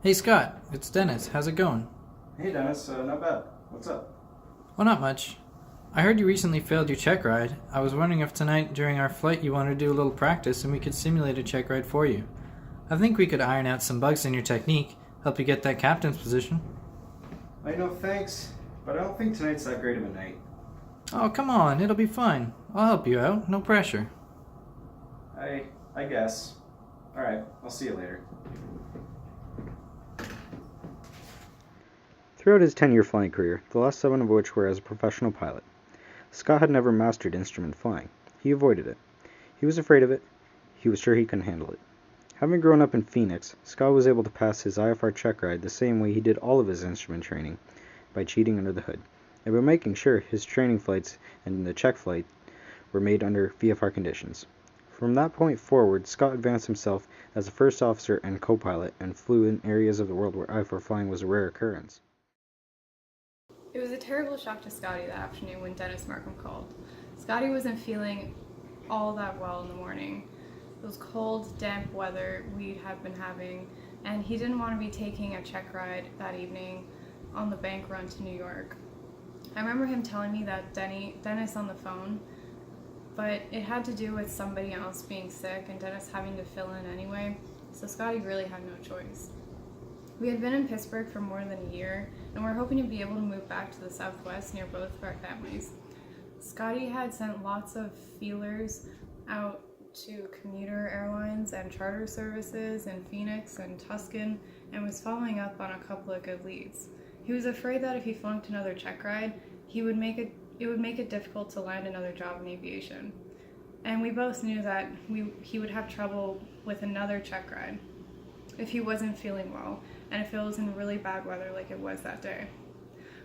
Hey Scott, it's Dennis. How's it going? Hey Dennis, not bad. What's up? Well, not much. I heard you recently failed your check ride. I was wondering if tonight during our flight you wanted to do a little practice and we could simulate a check ride for you. I think we could iron out some bugs in your technique, help you get that captain's position. I know, thanks, but I don't think tonight's that great of a night. Oh, come on, it'll be fine. I'll help you out, no pressure. I guess. Alright, I'll see you later. Throughout his 10-year flying career, the last 7 of which were as a professional pilot, Scott had never mastered instrument flying. He avoided it. He was afraid of it. He was sure he couldn't handle it. Having grown up in Phoenix, Scott was able to pass his IFR check ride the same way he did all of his instrument training, by cheating under the hood, and by making sure his training flights and the check flight were made under VFR conditions. From that point forward, Scott advanced himself as a first officer and co-pilot and flew in areas of the world where IFR flying was a rare occurrence. It was a terrible shock to Scotty that afternoon when Dennis Markham called. Scotty wasn't feeling all that well in the morning. It was cold, damp weather we had been having, and he didn't want to be taking a check ride that evening on the bank run to New York. I remember him telling me that Dennis on the phone, but it had to do with somebody else being sick and Dennis having to fill in anyway, so Scotty really had no choice. We had been in Pittsburgh for more than a year, and we're hoping to be able to move back to the Southwest near both of our families. Scotty had sent lots of feelers out to commuter airlines and charter services in Phoenix and Tucson, and was following up on a couple of good leads. He was afraid that if he flunked another check ride, it would make it difficult to land another job in aviation. And we both knew that he would have trouble with another check ride if he wasn't feeling well, and if it was in really bad weather like it was that day.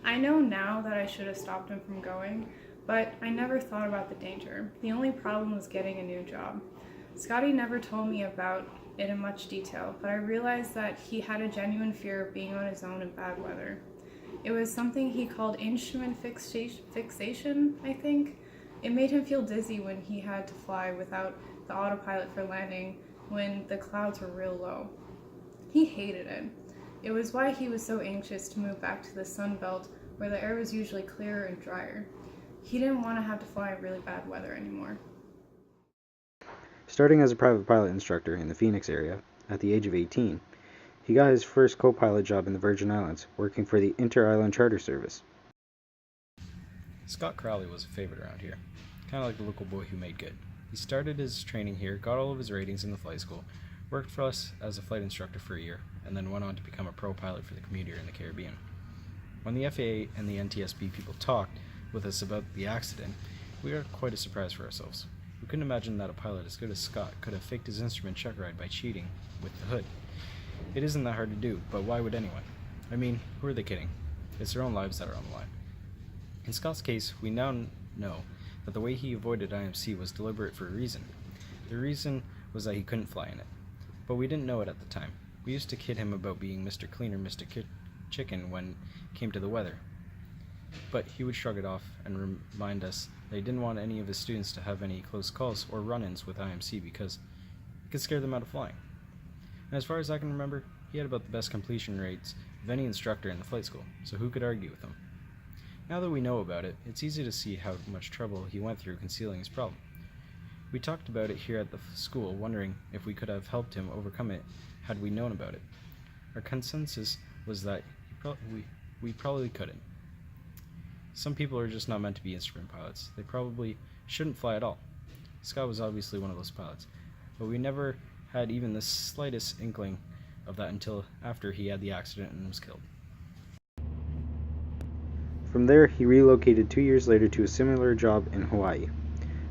I know now that I should have stopped him from going, but I never thought about the danger. The only problem was getting a new job. Scotty never told me about it in much detail, but I realized that he had a genuine fear of being on his own in bad weather. It was something he called instrument fixation, I think. It made him feel dizzy when he had to fly without the autopilot for landing when the clouds were real low. He hated it. It was why he was so anxious to move back to the Sun Belt, where the air was usually clearer and drier. He didn't want to have to fly in really bad weather anymore. Starting as a private pilot instructor in the Phoenix area, at the age of 18, he got his first co-pilot job in the Virgin Islands, working for the Inter-Island Charter Service. Scott Crowley was a favorite around here, kind of like the local boy who made good. He started his training here, got all of his ratings in the flight school, worked for us as a flight instructor for a year, and then went on to become a pro pilot for the commuter in the Caribbean. When the FAA and the NTSB people talked with us about the accident, we were quite a surprise for ourselves. We couldn't imagine that a pilot as good as Scott could have faked his instrument check ride by cheating with the hood. It isn't that hard to do, but why would anyone? I mean, who are they kidding? It's their own lives that are on the line. In Scott's case, we now know that the way he avoided IMC was deliberate for a reason. The reason was that he couldn't fly in it. But we didn't know it at the time. We used to kid him about being Mr. Clean or Mr. Chicken when it came to the weather. But he would shrug it off and remind us that he didn't want any of his students to have any close calls or run-ins with IMC because it could scare them out of flying. And as far as I can remember, he had about the best completion rates of any instructor in the flight school, so who could argue with him? Now that we know about it, it's easy to see how much trouble he went through concealing his problem. We talked about it here at the school, wondering if we could have helped him overcome it had we known about it. Our consensus was that we probably couldn't. Some people are just not meant to be instrument pilots. They probably shouldn't fly at all. Scott was obviously one of those pilots, but we never had even the slightest inkling of that until after he had the accident and was killed. From there, he relocated 2 years later to a similar job in Hawaii,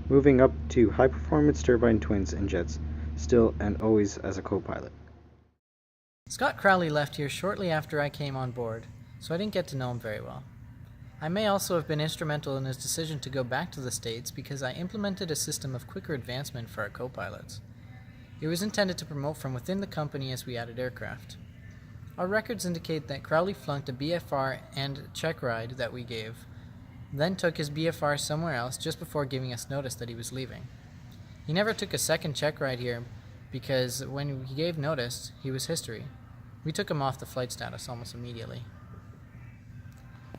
moving up to high-performance turbine twins and jets, still and always as a co-pilot. Scott Crowley left here shortly after I came on board, so I didn't get to know him very well. I may also have been instrumental in his decision to go back to the States because I implemented a system of quicker advancement for our co-pilots. It was intended to promote from within the company as we added aircraft. Our records indicate that Crowley flunked a BFR and check ride that we gave, then took his BFR somewhere else just before giving us notice that he was leaving. He never took a second check ride here because when he gave notice, he was history. We took him off the flight status almost immediately.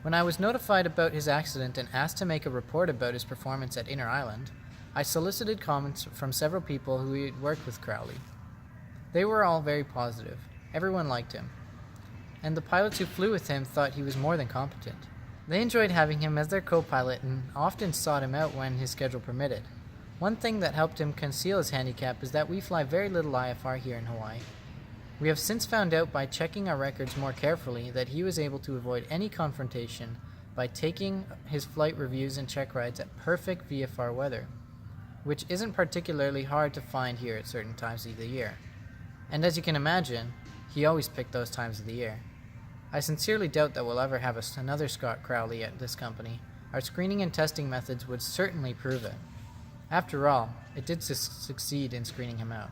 When I was notified about his accident and asked to make a report about his performance at Inner Island, I solicited comments from several people who had worked with Crowley. They were all very positive. Everyone liked him. And the pilots who flew with him thought he was more than competent. They enjoyed having him as their co-pilot and often sought him out when his schedule permitted. One thing that helped him conceal his handicap is that we fly very little IFR here in Hawaii. We have since found out by checking our records more carefully that he was able to avoid any confrontation by taking his flight reviews and check rides at perfect VFR weather, which isn't particularly hard to find here at certain times of the year. And as you can imagine, he always picked those times of the year. I sincerely doubt that we'll ever have another Scott Crowley at this company. Our screening and testing methods would certainly prove it. After all, it did succeed in screening him out.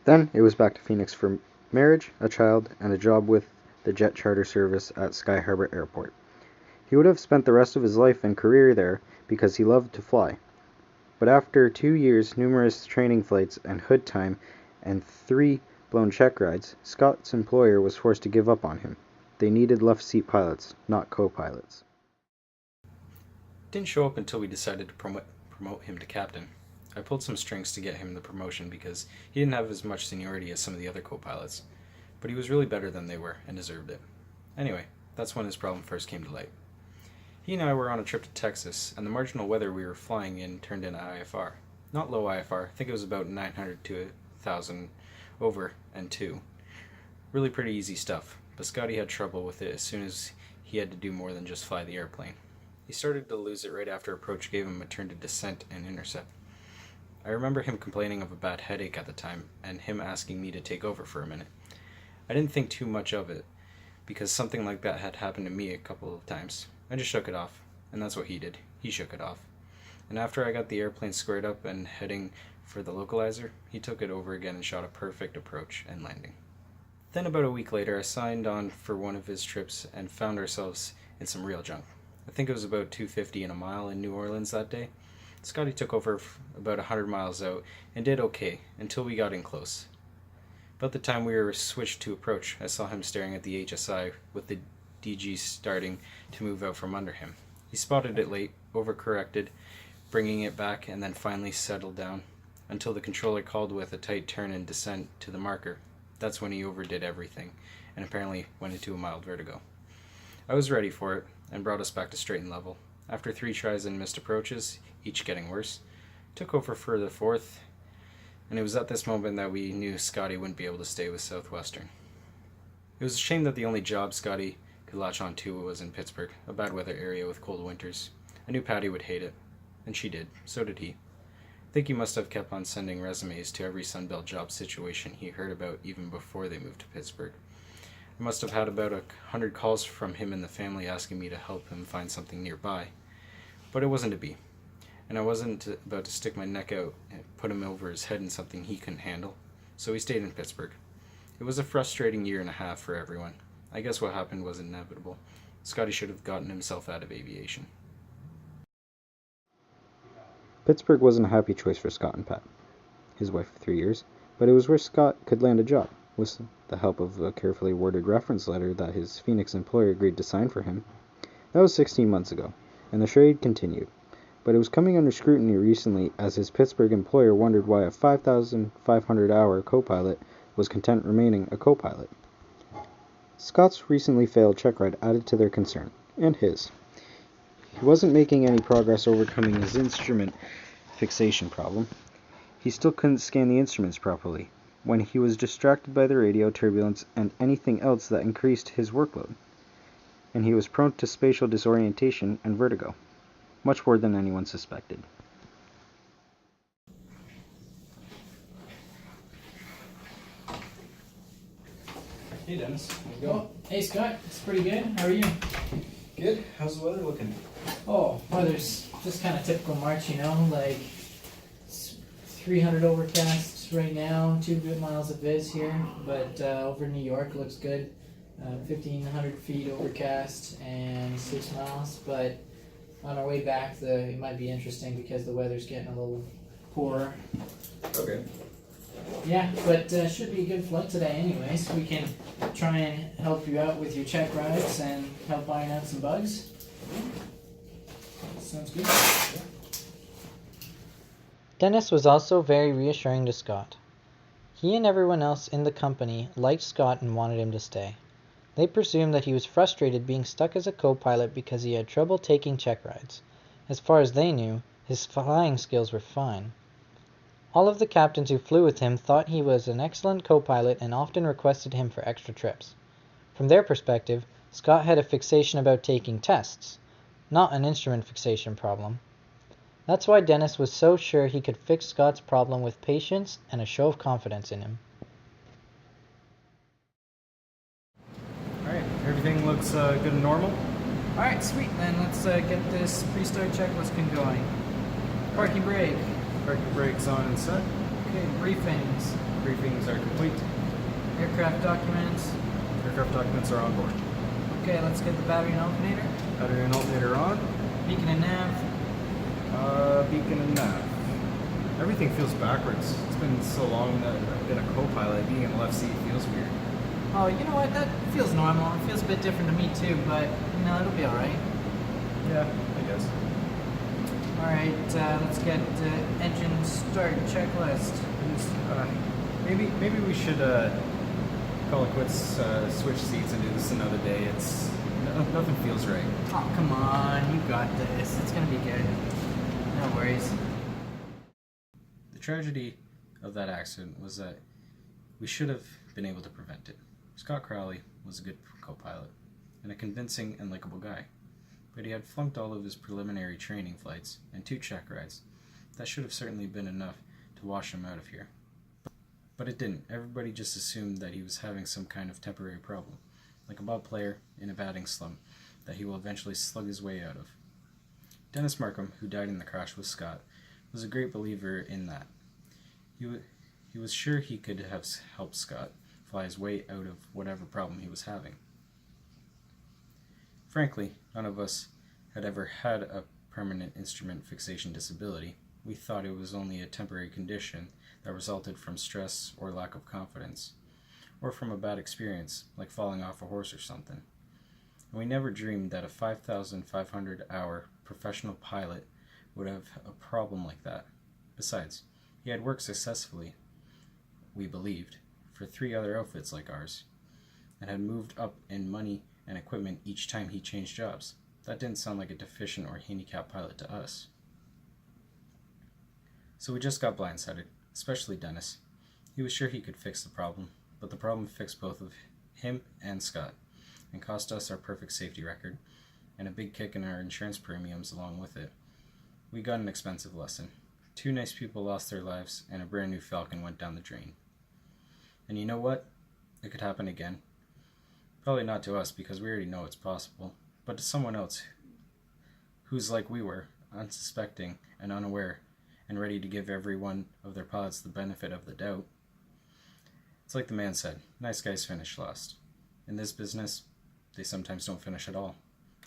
Then it was back to Phoenix for marriage, a child, and a job with the jet charter service at Sky Harbor Airport. He would have spent the rest of his life and career there because he loved to fly. But after 2 years, numerous training flights and hood time, and 3 blown check rides, Scott's employer was forced to give up on him. They needed left seat pilots, not co-pilots. Didn't show up until we decided to promote him to captain. I pulled some strings to get him the promotion because he didn't have as much seniority as some of the other co-pilots, but he was really better than they were and deserved it. Anyway, that's when his problem first came to light. He and I were on a trip to Texas, and the marginal weather we were flying in turned into IFR. Not low IFR, I think it was about 900 to 1,000 over and 2. Really pretty easy stuff, but Scotty had trouble with it as soon as he had to do more than just fly the airplane. He started to lose it right after approach gave him a turn to descent and intercept. I remember him complaining of a bad headache at the time, and him asking me to take over for a minute. I didn't think too much of it, because something like that had happened to me a couple of times. I just shook it off, and that's what he did. He shook it off. And after I got the airplane squared up and heading for the localizer, he took it over again and shot a perfect approach and landing. Then about a week later, I signed on for one of his trips and found ourselves in some real junk. I think it was about 250 in a mile in New Orleans that day. Scotty took over about 100 miles out and did okay until we got in close. About the time we were switched to approach, I saw him staring at the HSI with the DG starting to move out from under him. He spotted it late, overcorrected, bringing it back, and then finally settled down until the controller called with a tight turn and descent to the marker. That's when he overdid everything and apparently went into a mild vertigo. I was ready for it and brought us back to straight and level. After 3 tries and missed approaches, each getting worse, took over for the 4th, and it was at this moment that we knew Scotty wouldn't be able to stay with Southwestern. It was a shame that the only job Scotty could latch on to was in Pittsburgh, a bad weather area with cold winters. I knew Patty would hate it, and she did. So did he. I think he must have kept on sending resumes to every Sunbelt job situation he heard about even before they moved to Pittsburgh. I must have had about 100 calls from him and the family asking me to help him find something nearby, but it wasn't to be. And I wasn't about to stick my neck out and put him over his head in something he couldn't handle, so he stayed in Pittsburgh. It was a frustrating year and a half for everyone. I guess what happened was inevitable. Scotty should have gotten himself out of aviation. Pittsburgh wasn't a happy choice for Scott and Pat, his wife of 3 years, but it was where Scott could land a job, with the help of a carefully worded reference letter that his Phoenix employer agreed to sign for him. That was 16 months ago, and the charade continued. But it was coming under scrutiny recently as his Pittsburgh employer wondered why a 5,500-hour co-pilot was content remaining a co-pilot. Scott's recently failed check ride added to their concern, and his. He wasn't making any progress overcoming his instrument fixation problem. He still couldn't scan the instruments properly, when he was distracted by the radio turbulence and anything else that increased his workload. And he was prone to spatial disorientation and vertigo. Much more than anyone suspected. Hey Dennis, how's it Oh, hey Scott, it's pretty good. How are you? Good. How's the weather looking? Oh, weather's just kind of typical March, like it's 300 overcasts right now, 2 good miles of viz here, but over New York looks good. 1,500 feet overcast and 6 miles, but on our way back, it might be interesting because the weather's getting a little poorer. Okay. Yeah, but should be a good flight today anyways. We can try and help you out with your check rides and help iron out some bugs. Sounds good. Dennis was also very reassuring to Scott. He and everyone else in the company liked Scott and wanted him to stay. They presumed that he was frustrated being stuck as a co-pilot because he had trouble taking check rides. As far as they knew, his flying skills were fine. All of the captains who flew with him thought he was an excellent co-pilot and often requested him for extra trips. From their perspective, Scott had a fixation about taking tests, not an instrument fixation problem. That's why Dennis was so sure he could fix Scott's problem with patience and a show of confidence in him. Alright, everything looks good and normal. Alright, sweet. Then let's get this pre-start checklist going. Parking brake. Parking brakes on and set. Okay, briefings. Briefings are complete. Aircraft documents. Aircraft documents are on board. Okay, let's get the battery and alternator. Battery and alternator on. Beacon and nav. Beacon and nav. Everything feels backwards. It's been so long that I've been a co-pilot. Being in the left seat feels weird. Oh, you know what? That feels normal. It feels a bit different to me too, but it'll be alright. Yeah, I guess. Alright, let's get engine start checklist. Maybe we should call it quits, switch seats, and do this another day. Nothing feels right. Oh, come on. You got this. It's gonna be good. No worries. The tragedy of that accident was that we should have been able to prevent it. Scott Crowley was a good co-pilot and a convincing and likable guy, but he had flunked all of his preliminary training flights and 2 check rides. That should have certainly been enough to wash him out of here. But it didn't. Everybody just assumed that he was having some kind of temporary problem, like a ball player in a batting slump that he will eventually slug his way out of. Dennis Markham, who died in the crash with Scott, was a great believer in that. He was sure he could have helped Scott fly his way out of whatever problem he was having. Frankly, none of us had ever had a permanent instrument fixation disability. We thought it was only a temporary condition that resulted from stress or lack of confidence, or from a bad experience, like falling off a horse or something. And we never dreamed that a 5,500-hour professional pilot would have a problem like that. Besides, he had worked successfully, we believed, for 3 other outfits like ours, and had moved up in money and equipment each time he changed jobs. That didn't sound like a deficient or handicapped pilot to us. So we just got blindsided, especially Dennis. He was sure he could fix the problem, but the problem fixed both of him and Scott, and cost us our perfect safety record, and a big kick in our insurance premiums along with it. We got an expensive lesson. 2 nice people lost their lives, and a brand new Falcon went down the drain. And you know what? It could happen again. Probably not to us, because we already know it's possible, but to someone else who's like we were, unsuspecting and unaware, and ready to give every one of their pilots the benefit of the doubt. It's like the man said, nice guys finish last. In this business, they sometimes don't finish at all,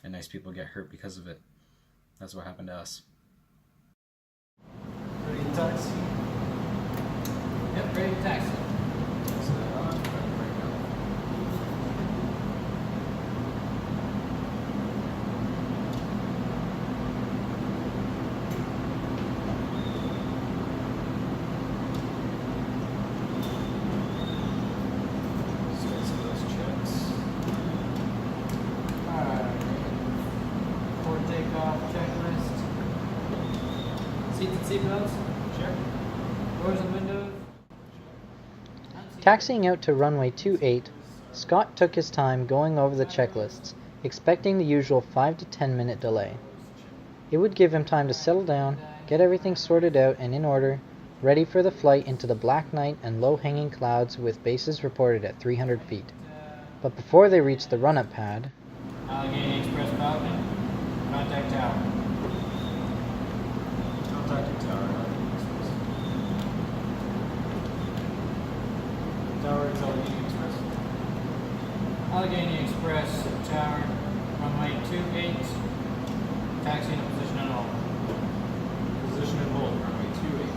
and nice people get hurt because of it. That's what happened to us. Ready to taxi? Yep, ready to taxi. Seatbelts? Check. Doors and windows? Taxiing out to runway 28, Scott took his time going over the checklists, expecting the usual 5 to 10 minute delay. It would give him time to settle down, get everything sorted out and in order, ready for the flight into the black night and low-hanging clouds with bases reported at 300 feet. But before they reached the run-up pad, Allegheny Express Falcon, contact tower. Contacting tower. Tower is Allegheny Express. Allegheny Express Tower, runway 28, taxi in position and hold. Position and hold, runway 28.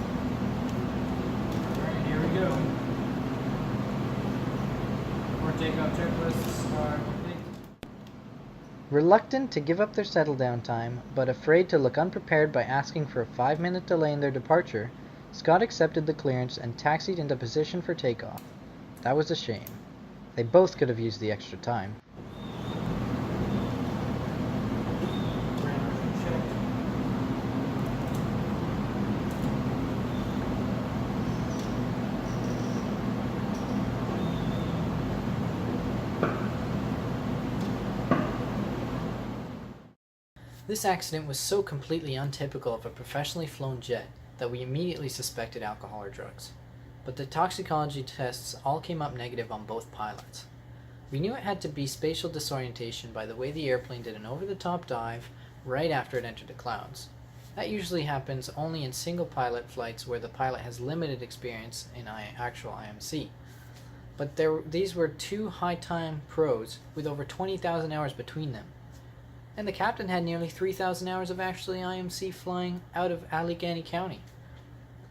Alright, here we go. takeoff checklists are complete. Reluctant to give up their settle down time, but afraid to look unprepared by asking for a 5-minute delay in their departure, Scott accepted the clearance and taxied into position for takeoff. That was a shame. They both could have used the extra time. Parameters are checked. This accident was so completely untypical of a professionally flown jet that we immediately suspected alcohol or drugs. But the toxicology tests all came up negative on both pilots. We knew it had to be spatial disorientation by the way the airplane did an over-the-top dive right after it entered the clouds. That usually happens only in single-pilot flights where the pilot has limited experience in actual IMC. But these were two high-time pros with over 20,000 hours between them. And the captain had nearly 3,000 hours of actually IMC flying out of Allegheny County.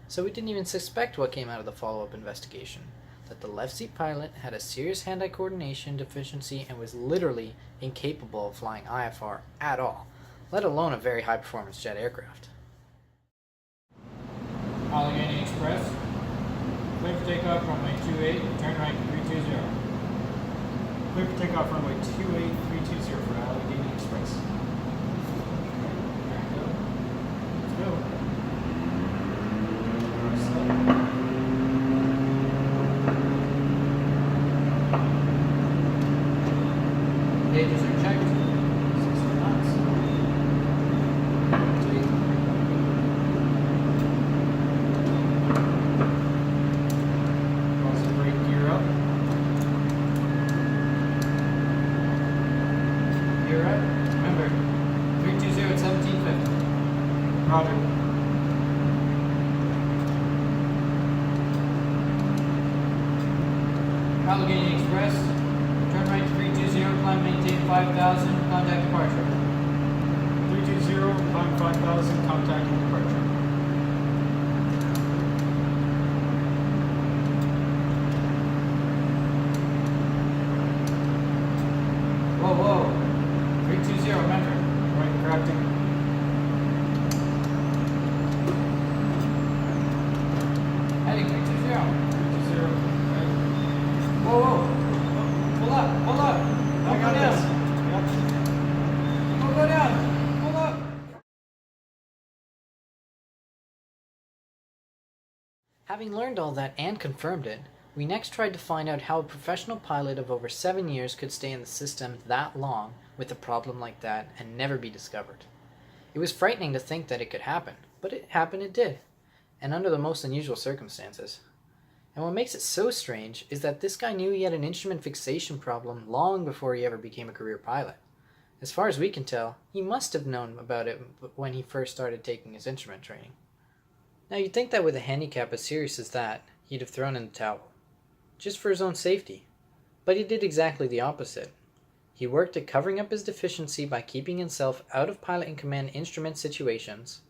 So we didn't even suspect what came out of the follow-up investigation, that the left seat pilot had a serious hand-eye coordination deficiency and was literally incapable of flying IFR at all, let alone a very high-performance jet aircraft. Allegheny Express. Clear for takeoff, runway 28, turn right 320. Clear for takeoff runway 28320 for Allegheny Express. There we go. Let's go. Gauges are checked. 60 knots. Sweet. Also brake gear up. Gear up. Remember, 320 at 1750. Roger. Allegheny Express, turn right 320, climb maintain 5,000, contact departure. 320, climb 5,000, contact departure. Whoa, whoa. 320, remember. Right, correcting. Heading 320. 320, right. Whoa, whoa. Hold up, hold up. I Don't got go this. down. Yep. Don't go down. Hold up. Having learned all that and confirmed it, we next tried to find out how a professional pilot of over 7 years could stay in the system that long with a problem like that and never be discovered. It was frightening to think that it could happen, but it did, and under the most unusual circumstances. And what makes it so strange is that this guy knew he had an instrument fixation problem long before he ever became a career pilot. As far as we can tell, he must have known about it when he first started taking his instrument training. Now you'd think that with a handicap as serious as that, he'd have thrown in the towel, just for his own safety. But he did exactly the opposite. He worked at covering up his deficiency by keeping himself out of pilot-in-command instrument situations.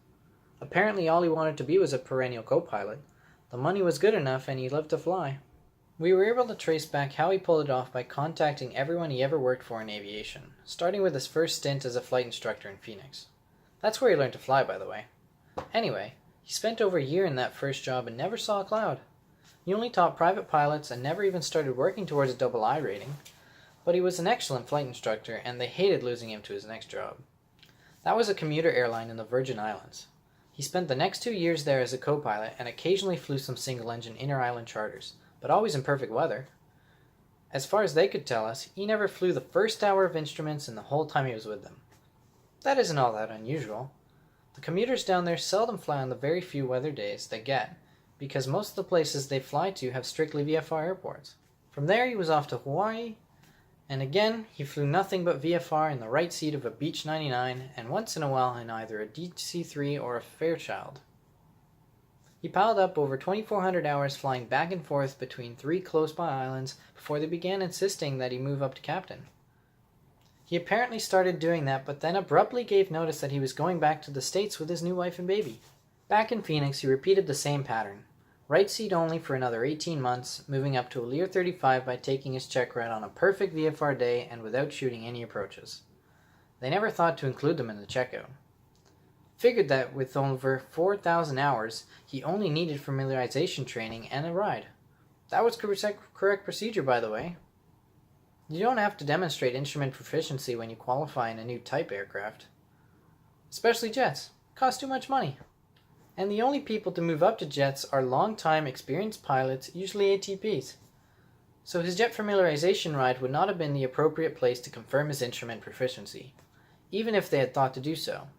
Apparently all he wanted to be was a perennial co-pilot. The money was good enough and he loved to fly. We were able to trace back how he pulled it off by contacting everyone he ever worked for in aviation, starting with his first stint as a flight instructor in Phoenix. That's where he learned to fly, by the way. Anyway, he spent over a year in that first job and never saw a cloud. He only taught private pilots and never even started working towards a double I rating. But he was an excellent flight instructor and they hated losing him to his next job. That was a commuter airline in the Virgin Islands. He spent the next 2 years there as a co-pilot and occasionally flew some single-engine inter-island charters, but always in perfect weather. As far as they could tell us, he never flew the first hour of instruments in the whole time he was with them. That isn't all that unusual. The commuters down there seldom fly on the very few weather days they get, because most of the places they fly to have strictly VFR airports. From there he was off to Hawaii, and again he flew nothing but VFR in the right seat of a Beech 99 and once in a while in either a DC-3 or a Fairchild. He piled up over 2,400 hours flying back and forth between 3 close-by islands before they began insisting that he move up to captain. He apparently started doing that, but then abruptly gave notice that he was going back to the States with his new wife and baby. Back in Phoenix, he repeated the same pattern. Right seat only for another 18 months, moving up to a Lear 35 by taking his check ride on a perfect VFR day and without shooting any approaches. They never thought to include them in the checkout. Figured that with over 4,000 hours, he only needed familiarization training and a ride. That was correct procedure, by the way. You don't have to demonstrate instrument proficiency when you qualify in a new type aircraft. Especially jets. Cost too much money. And the only people to move up to jets are long-time experienced pilots, usually ATPs. So his jet familiarization ride would not have been the appropriate place to confirm his instrument proficiency, even if they had thought to do so.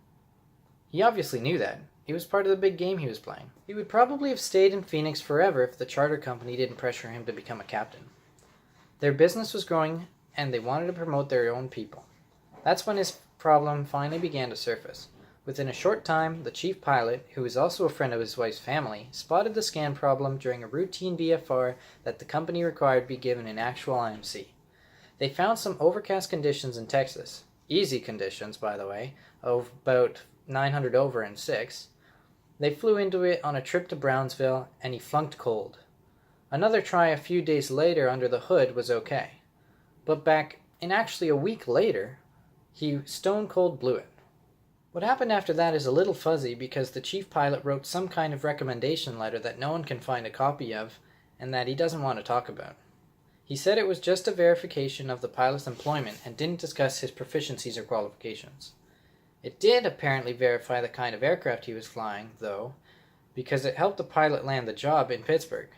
He obviously knew that. It was part of the big game he was playing. He would probably have stayed in Phoenix forever if the charter company didn't pressure him to become a captain. Their business was growing, and they wanted to promote their own people. That's when his problem finally began to surface. Within a short time, the chief pilot, who was also a friend of his wife's family, spotted the scan problem during a routine VFR that the company required be given an actual IMC. They found some overcast conditions in Texas. Easy conditions, by the way, of about 900 over and 6. They flew into it on a trip to Brownsville, and he flunked cold. Another try a few days later under the hood was okay. But back in actually a week later, he stone cold blew it. What happened after that is a little fuzzy because the chief pilot wrote some kind of recommendation letter that no one can find a copy of and that he doesn't want to talk about. He said it was just a verification of the pilot's employment and didn't discuss his proficiencies or qualifications. It did apparently verify the kind of aircraft he was flying, though, because it helped the pilot land the job in Pittsburgh,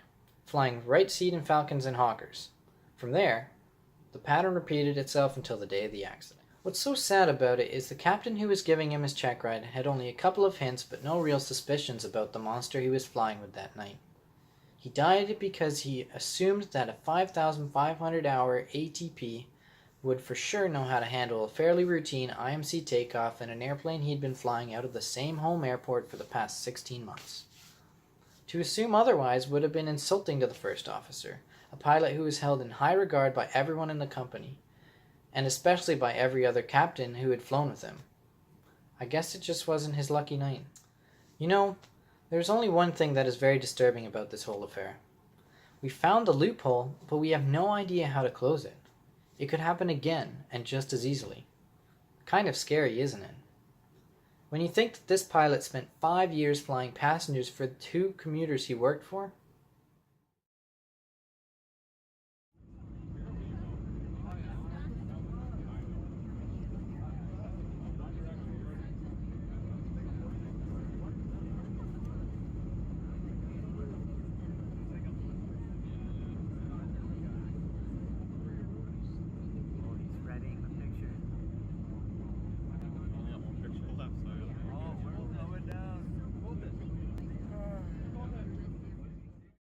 flying right seat in Falcons and Hawkers. From there, the pattern repeated itself until the day of the accident. What's so sad about it is the captain who was giving him his check ride had only a couple of hints but no real suspicions about the monster he was flying with that night. He died because he assumed that a 5,500 hour ATP would for sure know how to handle a fairly routine IMC takeoff in an airplane he'd been flying out of the same home airport for the past 16 months. To assume otherwise would have been insulting to the first officer, a pilot who was held in high regard by everyone in the company, and especially by every other captain who had flown with him. I guess it just wasn't his lucky night. You know, there's only one thing that is very disturbing about this whole affair. We found the loophole, but we have no idea how to close it. It could happen again, and just as easily. Kind of scary, isn't it? When you think that this pilot spent 5 years flying passengers for the 2 commuters he worked for,